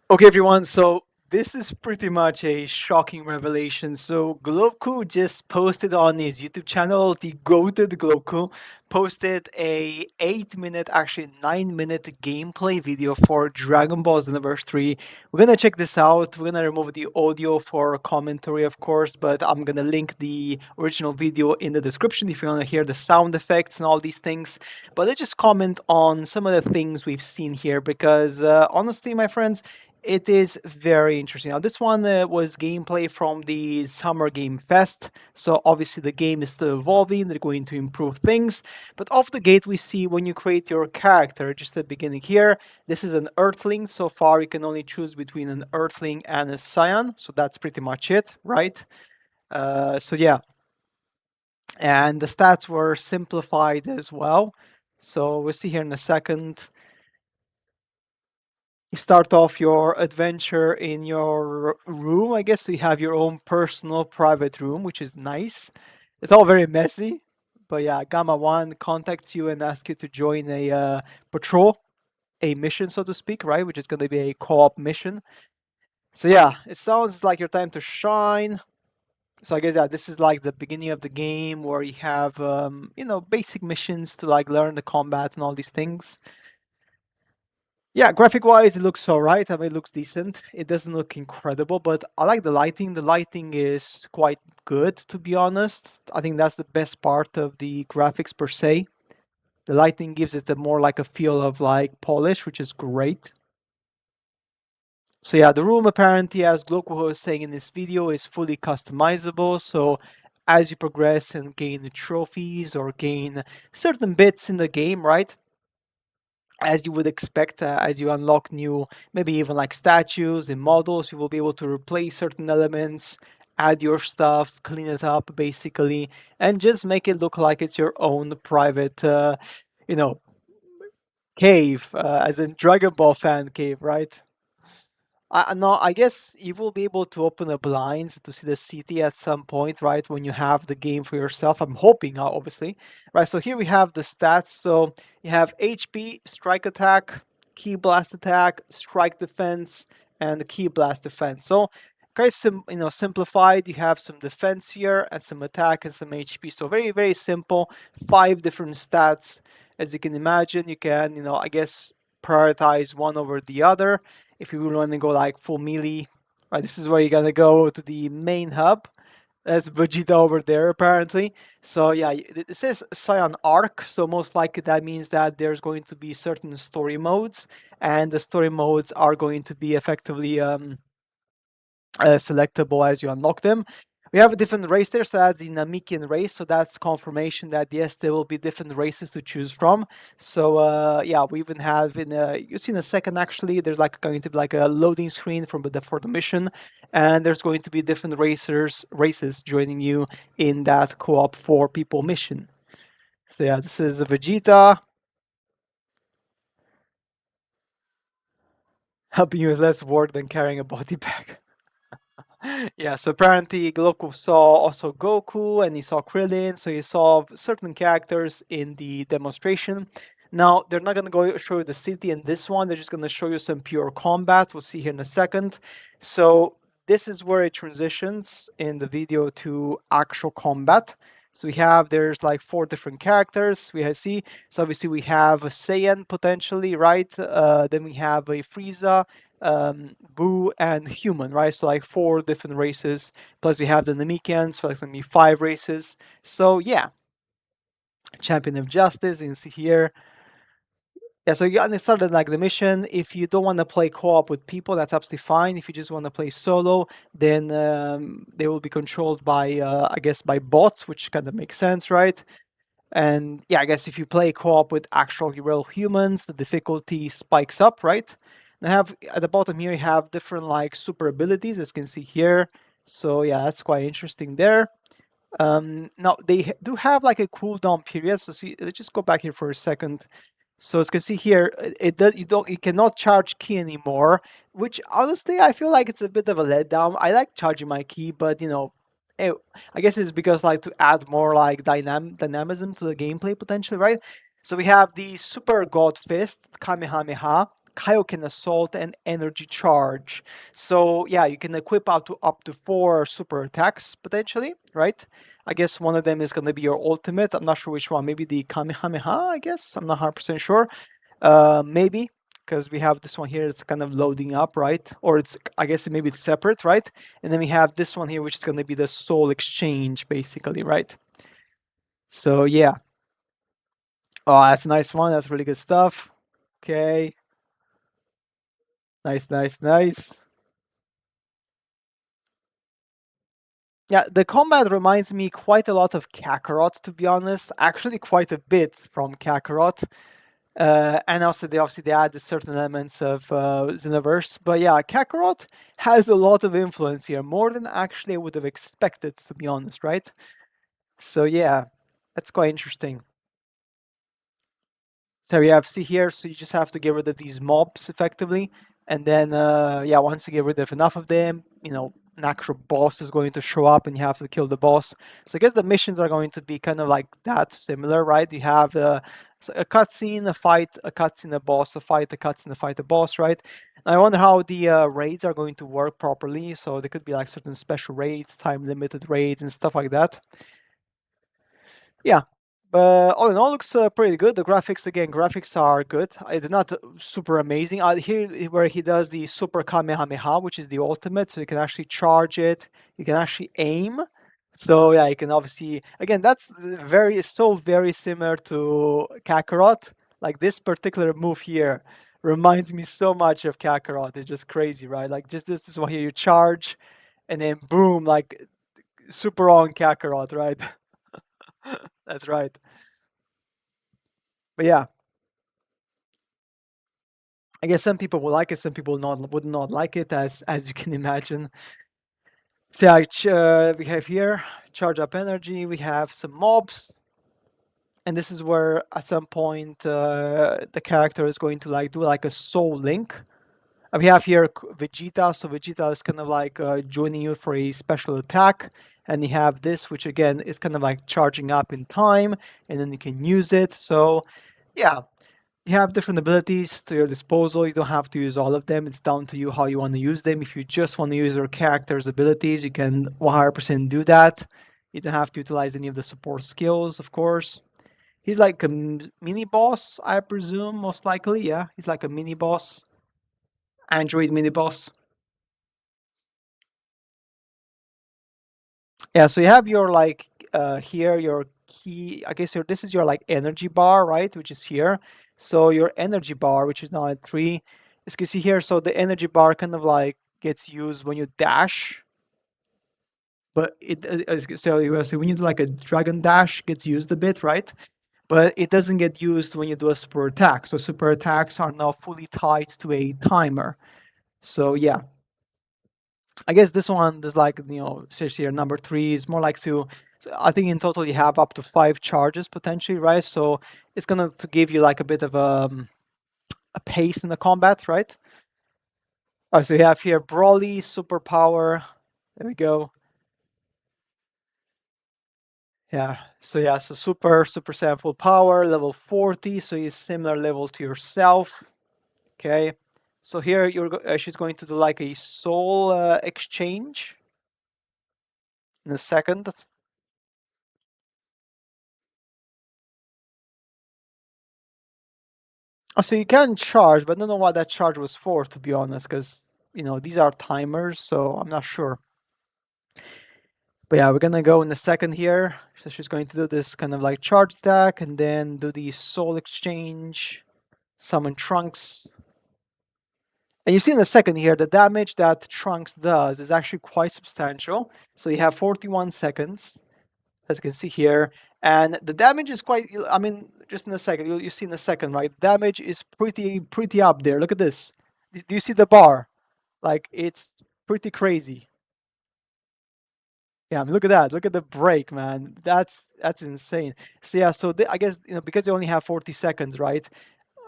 Okay, everyone. So this is pretty much a shocking revelation. So Gloku just posted on his YouTube channel, the goated Gloku, posted a 8 minute, actually 9 minute gameplay video for Dragon Ball Xenoverse 3. We're gonna check this out. We're gonna remove the audio for commentary, of course, but I'm gonna link the original video in the description if you wanna hear the sound effects and all these things. But let's just comment on some of the things we've seen here because honestly, my friends, it is very interesting. Now, this one was gameplay from the Summer Game Fest, so obviously the game is still evolving. They're going to improve things, but off the gate, we see when you create your character, just at the beginning here, this is an Earthling. So far, you can only choose between an Earthling and a Scion, so that's pretty much it, right? So yeah, and the stats were simplified as well. So we'll see here in a second. You start off your adventure in your room, I guess. So you have your own personal private room, which is nice. It's all very messy, but yeah, Gamma One contacts you and asks you to join a patrol, a mission, so to speak, right? Which is going to be a co-op mission. So yeah, it sounds like your time to shine. So I guess yeah, this is like the beginning of the game where you have basic missions to like learn the combat and all these things. Yeah, graphic wise, it looks alright. I mean, it looks decent. It doesn't look incredible, but I like the lighting. The lighting is quite good, to be honest. I think that's the best part of the graphics per se. The lighting gives it a more like a feel of like polish, which is great. So yeah, the room apparently, as Gloku was saying in this video, is fully customizable. So as you progress and gain trophies or gain certain bits in the game, right? As you would expect, as you unlock new, maybe even like statues and models, you will be able to replace certain elements, add your stuff, clean it up basically, and just make it look like it's your own private, you know, cave, as in Dragon Ball fan cave, right? No, I guess you will be able to open a blind to see the city at some point, right? When you have the game for yourself. I'm hoping, obviously. Right, so here we have the stats. So you have HP, strike attack, key blast attack, strike defense, and the key blast defense. So kind of simplified. You have some defense here and some attack and some HP. So very, very simple. 5 different stats. As you can imagine, you can, I guess prioritize one over the other if you really want to go like full melee. Right, this is where you're gonna go to the main hub. That's Vegeta over there apparently. So yeah, this is Scion Arc, so most likely that means that there's going to be certain story modes, and the story modes are going to be effectively selectable as you unlock them. We have a different race there, so that's the Namekian race. So that's confirmation that yes, there will be different races to choose from. So yeah, we even have you see in a second actually, there's like going to be like a loading screen for the mission, and there's going to be different races joining you in that co-op 4 people mission. So yeah, this is Vegeta helping you with less work than carrying a body bag. Yeah, so apparently Goku saw also Goku and he saw Krillin, so he saw certain characters in the demonstration. Now, they're not going to go show you the city in this one, they're just going to show you some pure combat. We'll see here in a second. So, this is where it transitions in the video to actual combat. So, there's like 4 different characters see. So, obviously, we have a Saiyan potentially, right? Then we have a Frieza, Boo, and Human, right? So like 4 different races. Plus we have the Namekians, so like gonna be 5 races. So yeah, Champion of Justice. You can see here. Yeah, so you understand like the mission. If you don't want to play co-op with people, that's absolutely fine. If you just want to play solo, then they will be controlled by, I guess, by bots, which kind of makes sense, right? And yeah, I guess if you play co-op with actual real humans, the difficulty spikes up, right? And I have at the bottom here, you have different like super abilities, as you can see here. So yeah, that's quite interesting there. Now they do have like a cooldown period. So see, let's just go back here for a second. So as you can see here, it does you cannot charge key anymore, which honestly I feel like it's a bit of a letdown. I like charging my key, but eh, I guess it's because like to add more like dynamism to the gameplay potentially, right? So we have the Super God Fist Kamehameha. Kaioken Assault and Energy Charge. So yeah, you can equip up to 4 super attacks potentially, right? I guess one of them is going to be your ultimate. I'm not sure which one. Maybe the Kamehameha, I guess. I'm not 100% sure. Maybe because we have this one here. It's kind of loading up, right? Or it's, I guess maybe it's separate, right? And then we have this one here, which is going to be the Soul Exchange, basically, right? So yeah. Oh, that's a nice one. That's really good stuff. Okay. Nice, nice, nice. Yeah, the combat reminds me quite a lot of Kakarot, to be honest. Actually, quite a bit from Kakarot. And also, they added certain elements of Xenoverse. But yeah, Kakarot has a lot of influence here, more than actually I would have expected, to be honest, right? So yeah, that's quite interesting. So we have see here, so you just have to get rid of these mobs effectively, and then yeah, once you get rid of enough of them, an actual boss is going to show up, and you have to kill the boss. So I guess the missions are going to be kind of like that, similar, right? You have a cutscene, a fight, a cutscene, a boss, a fight, a cutscene, a fight, a boss, right? And I wonder how the raids are going to work properly. So there could be like certain special raids, time limited raids, and stuff like that. Yeah, but all in all, looks pretty good. The graphics, again, graphics are good. It's not super amazing. Here, where he does the Super Kamehameha, which is the ultimate, so you can actually charge it. You can actually aim. So yeah, you can obviously, again, that's very similar to Kakarot. Like this particular move here reminds me so much of Kakarot. It's just crazy, right? Like just this one here, you charge, and then boom, like super on Kakarot, right? That's right. But yeah, I guess some people will like it, some people would not like it, as you can imagine. So yeah, we have here charge up energy. We have some mobs, and this is where at some point the character is going to like do like a soul link. We have here Vegeta, so Vegeta is kind of like joining you for a special attack, and you have this, which again is kind of like charging up in time, and then you can use it. So yeah, you have different abilities to your disposal. You don't have to use all of them. It's down to you how you want to use them. If you just want to use your character's abilities, you can 100% do that. You don't have to utilize any of the support skills, of course. He's like a mini boss, I presume, most likely. Yeah, he's like a mini boss, android mini boss. Yeah, so you have your like here your key. I guess this is your like energy bar, right? Which is here. So your energy bar, which is now at 3, as you can see here. So the energy bar kind of like gets used when you dash, but so when you do like a dragon dash, gets used a bit, right? But it doesn't get used when you do a super attack. So super attacks are now fully tied to a timer. So yeah, I guess this one is like, seriously, your number 3 is more like to. So I think in total you have up to 5 charges potentially, right? So it's gonna to give you like a bit of a pace in the combat, right? Oh, so you have here Broly, superpower. There we go. Yeah. So yeah, so super Saiyan full power, level 40. So he's similar level to yourself. Okay. So here she's going to do like a soul exchange in a second. Oh, so you can charge, but I don't know what that charge was for, to be honest, because these are timers, so I'm not sure. But yeah, we're gonna go in a second here. So she's going to do this kind of like charge attack, and then do the soul exchange, summon Trunks. And you see in a second here, the damage that Trunks does is actually quite substantial. So you have 41 seconds, as you can see here. And the damage is quite, I mean, just in a second, you see in a second, right? Damage is pretty up there. Look at this. Do you see the bar? Like, it's pretty crazy. Yeah, I mean, look at that. Look at the break, man. That's insane. So yeah, so I guess because you only have 40 seconds, right?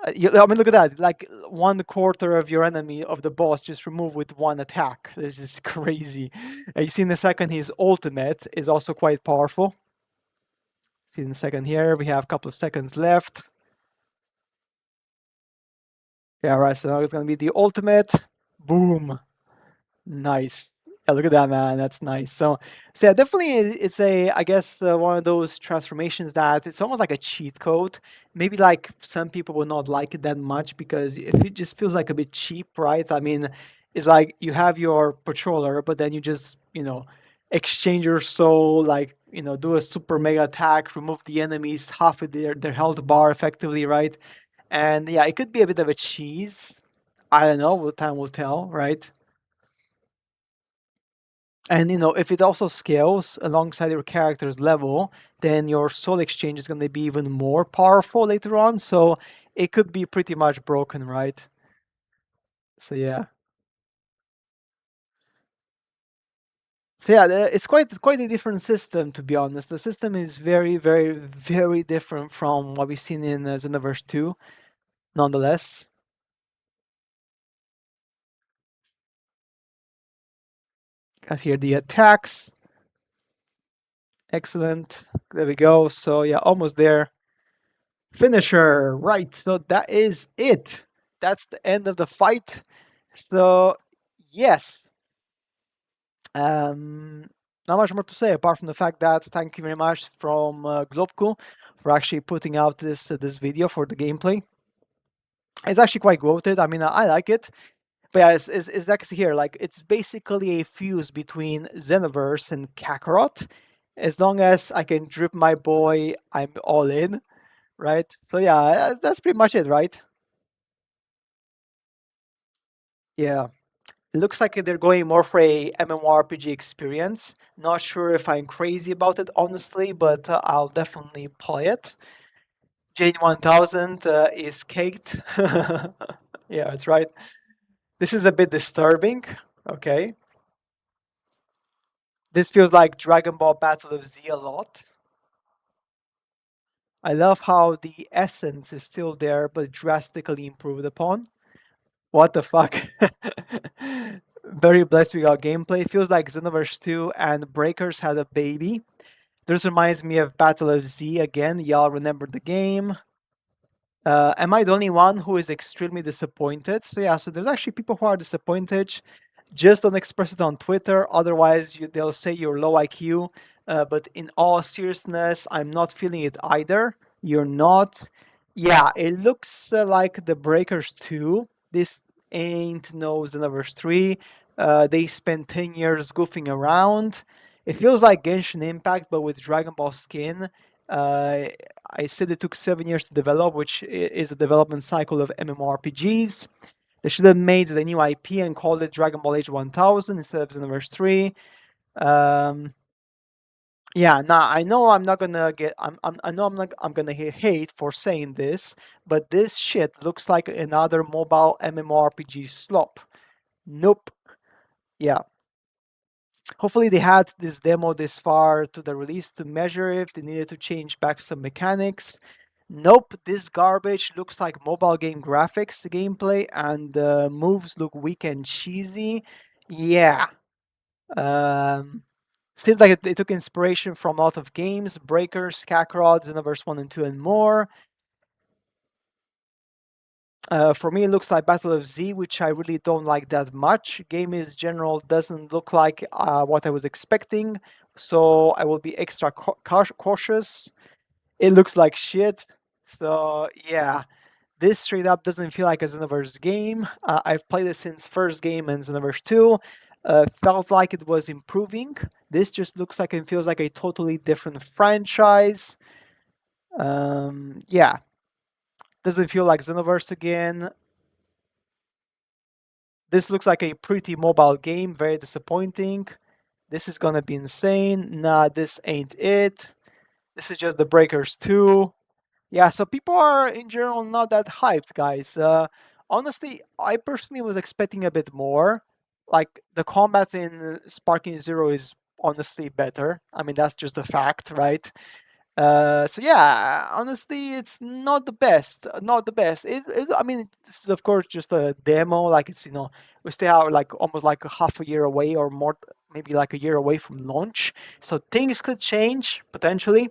I mean, look at that. Like 1/4 of your enemy of the boss just removed with one attack. This is crazy. You see in the second, his ultimate is also quite powerful. See in a second here, we have a couple of seconds left. Yeah, right. So now it's gonna be the ultimate. Boom. Nice. Yeah, look at that, man. That's nice. So yeah, definitely, it's a, I guess, one of those transformations that it's almost like a cheat code. Maybe like some people will not like it that much because it just feels like a bit cheap, right? I mean, it's like you have your patroller, but then you just, exchange your soul, like, do a super mega attack, remove the enemies half of their health bar effectively, right? And yeah, it could be a bit of a cheese. I don't know. Well, time will tell, right? And if it also scales alongside your character's level, then your soul exchange is going to be even more powerful later on. So it could be pretty much broken, right? So yeah. So yeah, it's quite a different system, to be honest. The system is very, very, very different from what we've seen in Xenoverse 2. Nonetheless, guys, here the attacks. Excellent. There we go. So yeah, almost there. Finisher. Right. So that is it. That's the end of the fight. So yes, um, not much more to say apart from the fact that thank you very much from Globku for actually putting out this video for the gameplay. It's actually quite quoted. I mean, I like it. But yeah, it's actually here. Like, it's basically a fuse between Xenoverse and Kakarot. As long as I can drip my boy, I'm all in, right? So yeah, that's pretty much it, right? Yeah. It looks like they're going more for a MMORPG experience. Not sure if I'm crazy about it, honestly, but I'll definitely play it. Jane 1000 is caked. Yeah, that's right. This is a bit disturbing. Okay. This feels like Dragon Ball Battle of Z a lot. I love how the essence is still there, but drastically improved upon. What the fuck? Very blessed with our gameplay. Feels like Xenoverse 2 and Breakers had a baby. This reminds me of Battle of Z again. Y'all remember the game? Am I the only one who is extremely disappointed? So yeah, so there's actually people who are disappointed. Just don't express it on Twitter. Otherwise, they'll say you're low IQ. But in all seriousness, I'm not feeling it either. You're not. Yeah, it looks like the Breakers 2. This ain't no Xenoverse 3. They spent 10 years goofing around. It feels like Genshin Impact, but with Dragon Ball skin. Uh, I said it took 7 years to develop, which is the development cycle of MMORPGs. They should have made the new IP and called it Dragon Ball Age 1000 instead of Xenoverse 3. Um, yeah, nah, I know I'm not gonna get. I know I'm gonna get hate for saying this, but this shit looks like another mobile MMORPG slop. Nope. Yeah. Hopefully they had this demo this far to the release to measure if they needed to change back some mechanics. Nope, this garbage looks like mobile game graphics gameplay, and the moves look weak and cheesy. Yeah. Um, Seems like they took inspiration from a lot of games, Breakers, Kakarot, Xenoverse 1 and 2, and more. For me, it looks like Battle of Z, which I really don't like that much. Game is general doesn't look like what I was expecting, so I will be extra cautious. It looks like shit. So yeah, this straight up doesn't feel like a Xenoverse game. I've played it since first game and Xenoverse 2. Felt like it was improving. This just looks like and feels like a totally different franchise. Yeah, doesn't feel like Xenoverse again. This looks like a pretty mobile game, very disappointing. This is gonna be insane. Nah, this ain't it. This is just the Breakers 2. Yeah, so people are in general not that hyped, guys. Honestly, I personally was expecting a bit more. Like, the combat in Sparking Zero is honestly better. I mean, that's just a fact, right? So yeah, honestly, it's not the best. Not the best. I mean, this is of course just a demo. Like, it's we still are like almost like a half a year away or more, maybe like a year away from launch. So things could change potentially.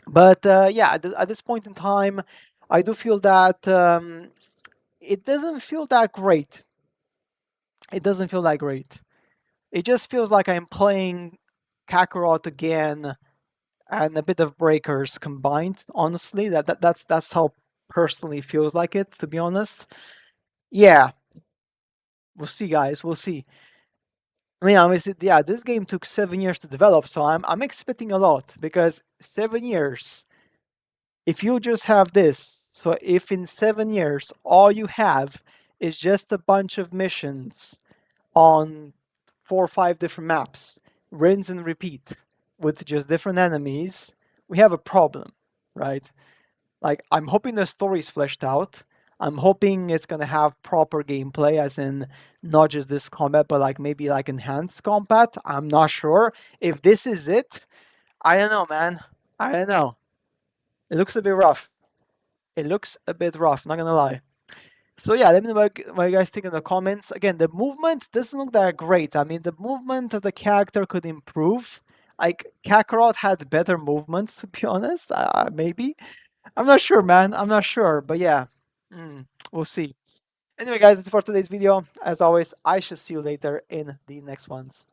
But yeah, at this point in time, I do feel that it doesn't feel that great. It doesn't feel that great. It just feels like I'm playing Kakarot again and a bit of Breakers combined. Honestly, that's how personally feels like it. To be honest, yeah, we'll see, guys. We'll see. I mean, obviously, yeah, this game took 7 years to develop, so I'm expecting a lot because 7 years. If you just have this, so if in 7 years all you have is just a bunch of missions on 4 or 5 different maps, rinse and repeat with just different enemies, we have a problem, right? Like, I'm hoping the story's fleshed out. I'm hoping it's gonna have proper gameplay, as in not just this combat, but like maybe like enhanced combat. I'm not sure. If this is it, I don't know, man. I don't know. It looks a bit rough. It looks a bit rough, not gonna lie. So yeah, let me know what you guys think in the comments. Again, the movement doesn't look that great. I mean, the movement of the character could improve. Like Kakarot had better movement, to be honest. Maybe I'm not sure, man. I'm not sure, but yeah, we'll see. Anyway, guys, that's for today's video. As always, I shall see you later in the next ones.